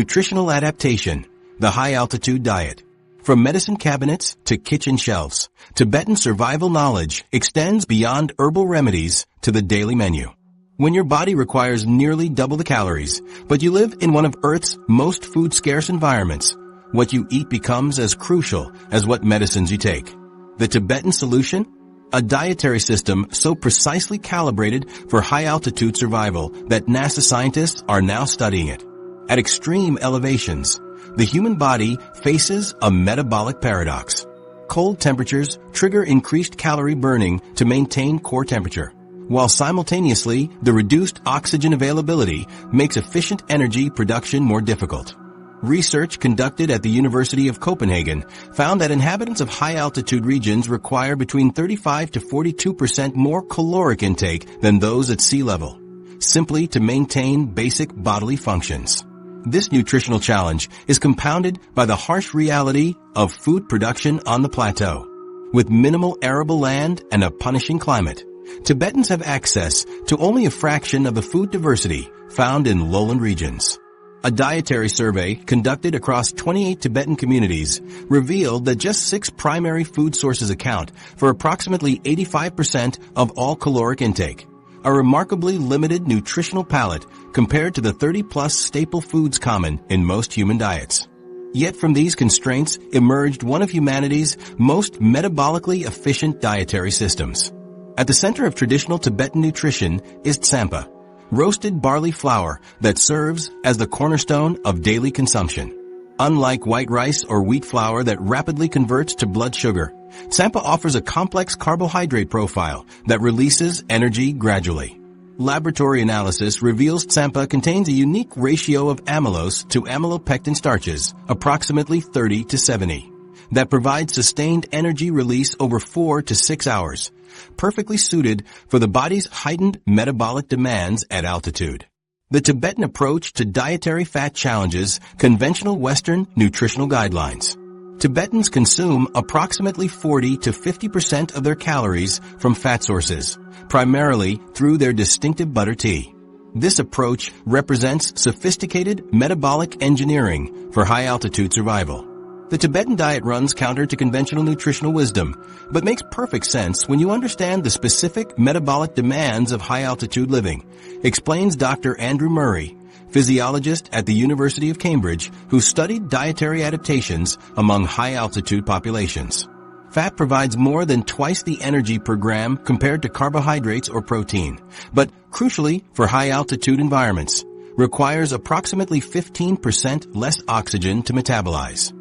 Nutritional adaptation, the high-altitude diet. From medicine cabinets to kitchen shelves, Tibetan survival knowledge extends beyond herbal remedies to the daily menu. When your body requires nearly double the calories, but you live in one of Earth's most food-scarce environments, what you eat becomes as crucial as what medicines you take. The Tibetan solution? A dietary system so precisely calibrated for high-altitude survival that NASA scientists are now studying it. At extreme elevations, the human body faces a metabolic paradox. Cold temperatures trigger increased calorie burning to maintain core temperature, while simultaneously the reduced oxygen availability makes efficient energy production more difficult. Research conducted at the University of Copenhagen found that inhabitants of high-altitude regions require between 35 to 42% more caloric intake than those at sea level, simply to maintain basic bodily functions. This nutritional challenge is compounded by the harsh reality of food production on the plateau. With minimal arable land and a punishing climate, Tibetans have access to only a fraction of the food diversity found in lowland regions. A dietary survey conducted across 28 Tibetan communities revealed that just 6 primary food sources account for approximately 85% of all caloric intake, a remarkably limited nutritional palette compared to the 30-plus staple foods common in most human diets. Yet from these constraints emerged one of humanity's most metabolically efficient dietary systems. At the center of traditional Tibetan nutrition is tsampa, roasted barley flour that serves as the cornerstone of daily consumption. Unlike white rice or wheat flour that rapidly converts to blood sugar, tsampa offers a complex carbohydrate profile that releases energy gradually. Laboratory analysis reveals tsampa contains a unique ratio of amylose to amylopectin starches, approximately 30 to 70, that provides sustained energy release over 4 to 6 hours, perfectly suited for the body's heightened metabolic demands at altitude. The Tibetan approach to dietary fat challenges conventional Western nutritional guidelines. Tibetans consume approximately 40 to 50% of their calories from fat sources, primarily through their distinctive butter tea. This approach represents sophisticated metabolic engineering for high-altitude survival. The Tibetan diet runs counter to conventional nutritional wisdom, but makes perfect sense when you understand the specific metabolic demands of high-altitude living, explains Dr. Andrew Murray, physiologist at the University of Cambridge who studied dietary adaptations among high-altitude populations. Fat provides more than twice the energy per gram compared to carbohydrates or protein, but crucially for high-altitude environments, requires approximately 15% less oxygen to metabolize.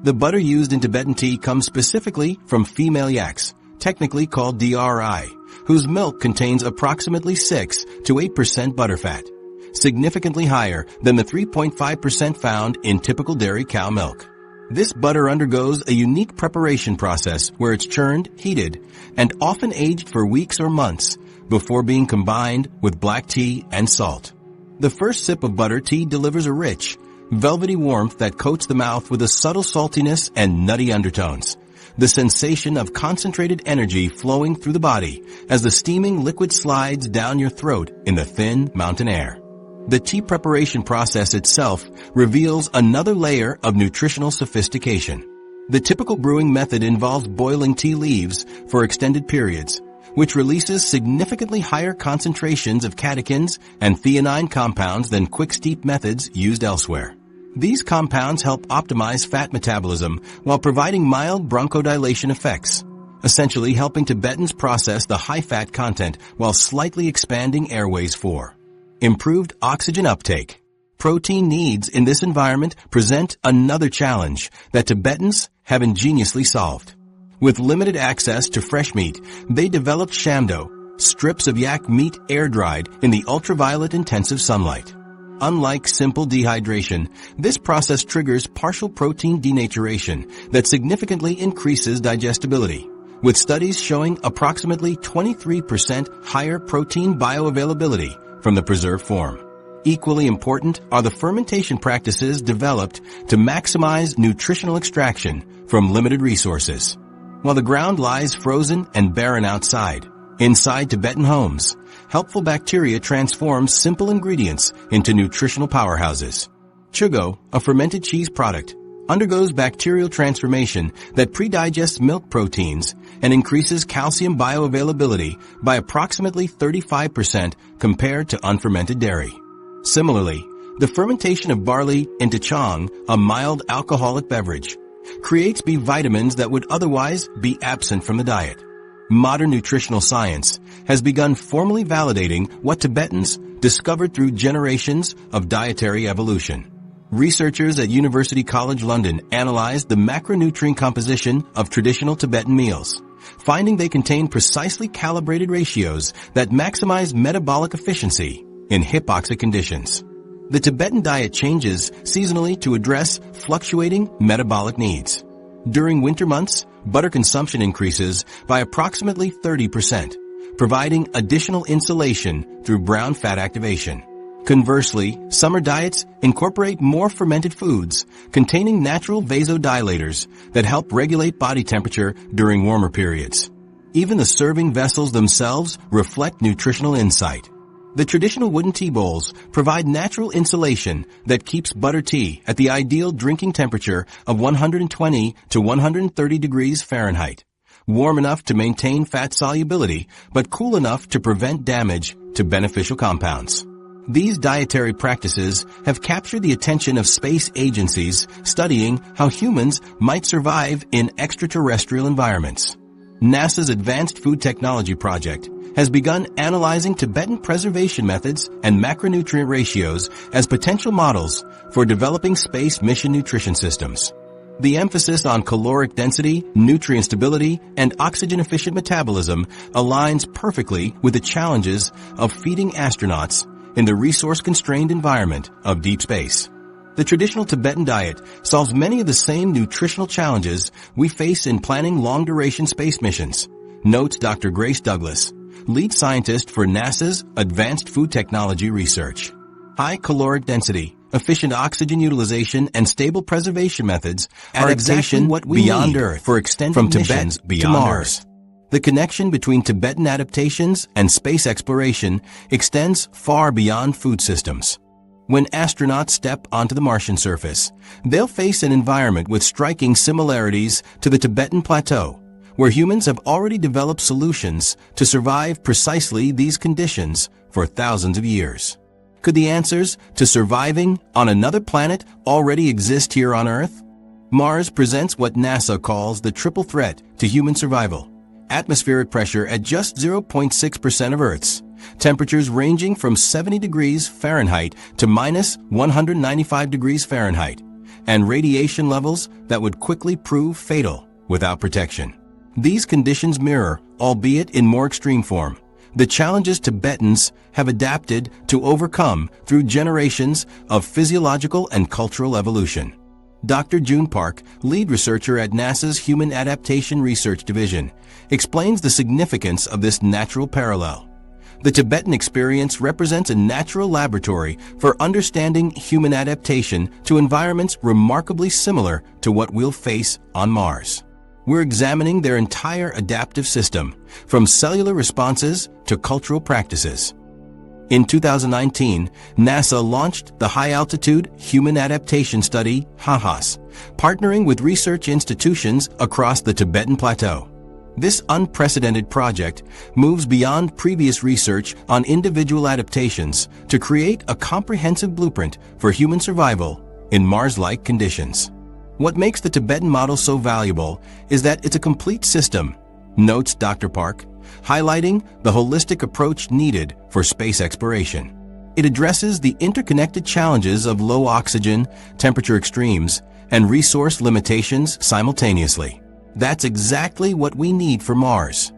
The butter used in Tibetan tea comes specifically from female yaks, technically called DRI, whose milk contains approximately 6 to 8% butterfat, significantly higher than the 3.5% found in typical dairy cow milk. This butter undergoes a unique preparation process where it's churned, heated, and often aged for weeks or months before being combined with black tea and salt. The first sip of butter tea delivers a rich, velvety warmth that coats the mouth with a subtle saltiness and nutty undertones. The sensation of concentrated energy flowing through the body as the steaming liquid slides down your throat in the thin mountain air. The tea preparation process itself reveals another layer of nutritional sophistication. The typical brewing method involves boiling tea leaves for extended periods, which releases significantly higher concentrations of catechins and theanine compounds than quick steep methods used elsewhere. These compounds help optimize fat metabolism while providing mild bronchodilation effects, essentially helping Tibetans process the high-fat content while slightly expanding airways for improved oxygen uptake. Protein needs in this environment present another challenge that Tibetans have ingeniously solved. With limited access to fresh meat, they developed Shandoh, strips of yak meat air-dried in the ultraviolet intensive sunlight. Unlike simple dehydration, this process triggers partial protein denaturation that significantly increases digestibility, with studies showing approximately 23% higher protein bioavailability from the preserved form. Equally important are the fermentation practices developed to maximize nutritional extraction from limited resources. While the ground lies frozen and barren outside, inside Tibetan homes, helpful bacteria transform simple ingredients into nutritional powerhouses. Chugo, a fermented cheese product, undergoes bacterial transformation that pre-digests milk proteins and increases calcium bioavailability by approximately 35% compared to unfermented dairy. Similarly, the fermentation of barley into Chang, a mild alcoholic beverage, creates B vitamins that would otherwise be absent from the diet. Modern nutritional science has begun formally validating what Tibetans discovered through generations of dietary evolution. Researchers at University College London analyzed the macronutrient composition of traditional Tibetan meals, finding they contain precisely calibrated ratios that maximize metabolic efficiency in hypoxic conditions. The Tibetan diet changes seasonally to address fluctuating metabolic needs. During winter months, butter consumption increases by approximately 30%, providing additional insulation through brown fat activation. Conversely, summer diets incorporate more fermented foods containing natural vasodilators that help regulate body temperature during warmer periods. Even the serving vessels themselves reflect nutritional insight. The traditional wooden tea bowls provide natural insulation that keeps butter tea at the ideal drinking temperature of 120 to 130 degrees Fahrenheit, warm enough to maintain fat solubility but cool enough to prevent damage to beneficial compounds. These dietary practices have captured the attention of space agencies studying how humans might survive in extraterrestrial environments. NASA's Advanced Food Technology Project has begun analyzing Tibetan preservation methods and macronutrient ratios as potential models for developing space mission nutrition systems. The emphasis on caloric density, nutrient stability, and oxygen-efficient metabolism aligns perfectly with the challenges of feeding astronauts in the resource-constrained environment of deep space. The traditional Tibetan diet solves many of the same nutritional challenges we face in planning long-duration space missions, notes Dr. Grace Douglas, lead scientist for NASA's Advanced Food Technology Research. High caloric density, efficient oxygen utilization, and stable preservation methods are exactly what we beyond need Earth for extended from Tibet beyond to Mars. Earth. The connection between Tibetan adaptations and space exploration extends far beyond food systems. When astronauts step onto the Martian surface, they'll face an environment with striking similarities to the Tibetan plateau, where humans have already developed solutions to survive precisely these conditions for thousands of years. Could the answers to surviving on another planet already exist here on Earth? Mars presents what NASA calls the triple threat to human survival. Atmospheric pressure at just 0.6% of Earth's, temperatures ranging from 70 degrees Fahrenheit to minus 195 degrees Fahrenheit, and radiation levels that would quickly prove fatal without protection. These conditions mirror, albeit in more extreme form, the challenges Tibetans have adapted to overcome through generations of physiological and cultural evolution. Dr. June Park, lead researcher at NASA's Human Adaptation Research Division, explains the significance of this natural parallel. The Tibetan experience represents a natural laboratory for understanding human adaptation to environments remarkably similar to what we'll face on Mars. We're examining their entire adaptive system, from cellular responses to cultural practices. In 2019, NASA launched the High-Altitude Human Adaptation Study, HAHAS, partnering with research institutions across the Tibetan Plateau. This unprecedented project moves beyond previous research on individual adaptations to create a comprehensive blueprint for human survival in Mars-like conditions. What makes the Tibetan model so valuable is that it's a complete system, notes Dr. Park, highlighting the holistic approach needed for space exploration. It addresses the interconnected challenges of low oxygen, temperature extremes, and resource limitations simultaneously. That's exactly what we need for Mars.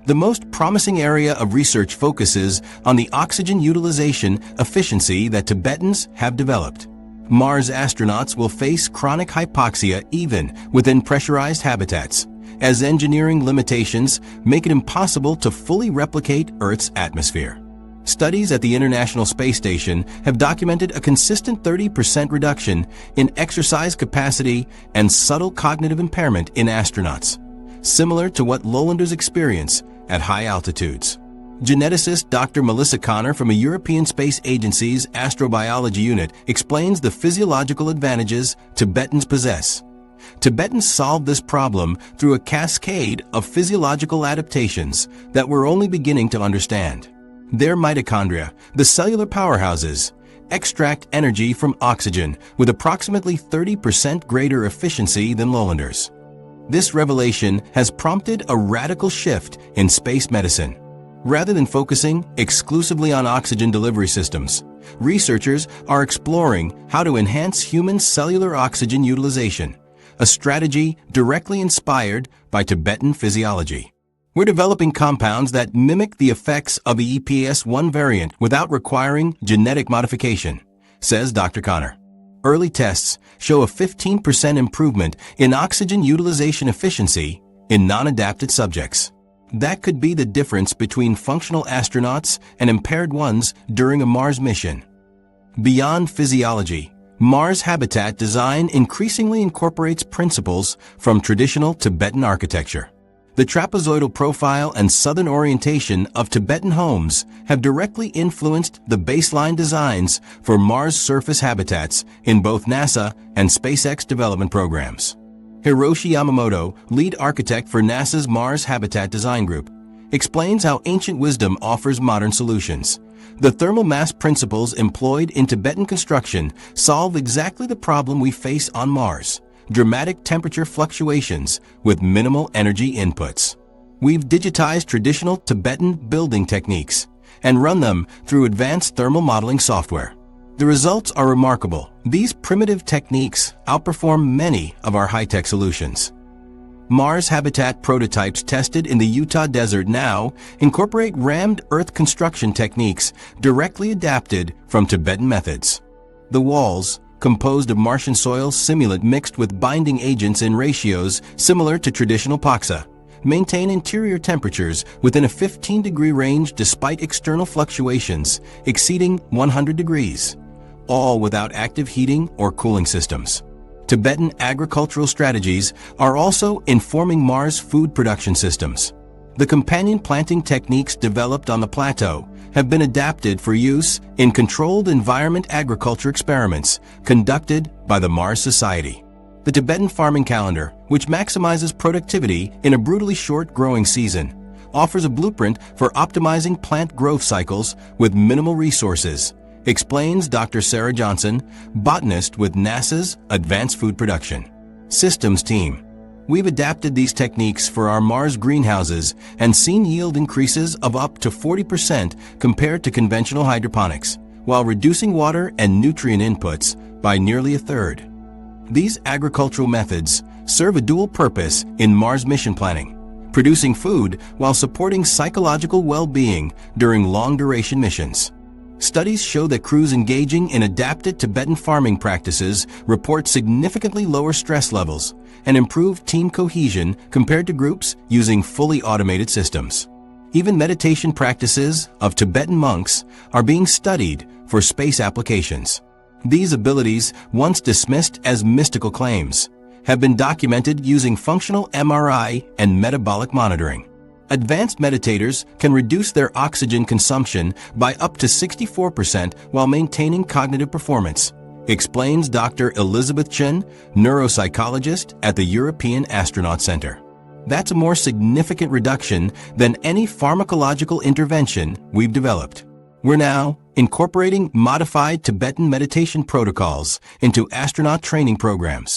The most promising area of research focuses on the oxygen utilization efficiency that Tibetans have developed. Mars astronauts will face chronic hypoxia even within pressurized habitats, as engineering limitations make it impossible to fully replicate Earth's atmosphere. Studies at the International Space Station have documented a consistent 30% reduction in exercise capacity and subtle cognitive impairment in astronauts, similar to what lowlanders experience at high altitudes. Geneticist Dr. Melissa Connor from a European Space Agency's Astrobiology Unit explains the physiological advantages Tibetans possess. Tibetans solved this problem through a cascade of physiological adaptations that we're only beginning to understand. Their mitochondria, the cellular powerhouses, extract energy from oxygen with approximately 30% greater efficiency than lowlanders. This revelation has prompted a radical shift in space medicine. Rather than focusing exclusively on oxygen delivery systems, researchers are exploring how to enhance human cellular oxygen utilization, a strategy directly inspired by Tibetan physiology. We're developing compounds that mimic the effects of the EPS1 variant without requiring genetic modification, says Dr. Connor. Early tests show a 15% improvement in oxygen utilization efficiency in non-adapted subjects. That could be the difference between functional astronauts and impaired ones during a Mars mission. Beyond physiology, Mars habitat design increasingly incorporates principles from traditional Tibetan architecture. The trapezoidal profile and southern orientation of Tibetan homes have directly influenced the baseline designs for Mars surface habitats in both NASA and SpaceX development programs. Hiroshi Yamamoto, lead architect for NASA's Mars Habitat Design Group, explains how ancient wisdom offers modern solutions. The thermal mass principles employed in Tibetan construction solve exactly the problem we face on Mars: dramatic temperature fluctuations with minimal energy inputs. We've digitized traditional Tibetan building techniques and run them through advanced thermal modeling software. The results are remarkable. These primitive techniques outperform many of our high-tech solutions. Mars habitat prototypes tested in the Utah desert now incorporate rammed earth construction techniques directly adapted from Tibetan methods. The walls, composed of Martian soil simulant mixed with binding agents in ratios similar to traditional paksa, maintain interior temperatures within a 15-degree range despite external fluctuations exceeding 100 degrees, all without active heating or cooling systems. Tibetan agricultural strategies are also informing Mars food production systems. The companion planting techniques developed on the plateau have been adapted for use in controlled environment agriculture experiments conducted by the Mars Society. The Tibetan farming calendar, which maximizes productivity in a brutally short growing season, offers a blueprint for optimizing plant growth cycles with minimal resources, explains Dr. Sarah Johnson, botanist with NASA's Advanced Food Production Systems team. We've adapted these techniques for our Mars greenhouses and seen yield increases of up to 40% compared to conventional hydroponics, while reducing water and nutrient inputs by nearly a third. These agricultural methods serve a dual purpose in Mars mission planning, producing food while supporting psychological well-being during long-duration missions. Studies show that crews engaging in adapted Tibetan farming practices report significantly lower stress levels and improved team cohesion compared to groups using fully automated systems. Even meditation practices of Tibetan monks are being studied for space applications. These abilities, once dismissed as mystical claims, have been documented using functional MRI and metabolic monitoring. Advanced meditators can reduce their oxygen consumption by up to 64% while maintaining cognitive performance, explains Dr. Elizabeth Chen, neuropsychologist at the European Astronaut Center. That's a more significant reduction than any pharmacological intervention we've developed. We're now incorporating modified Tibetan meditation protocols into astronaut training programs.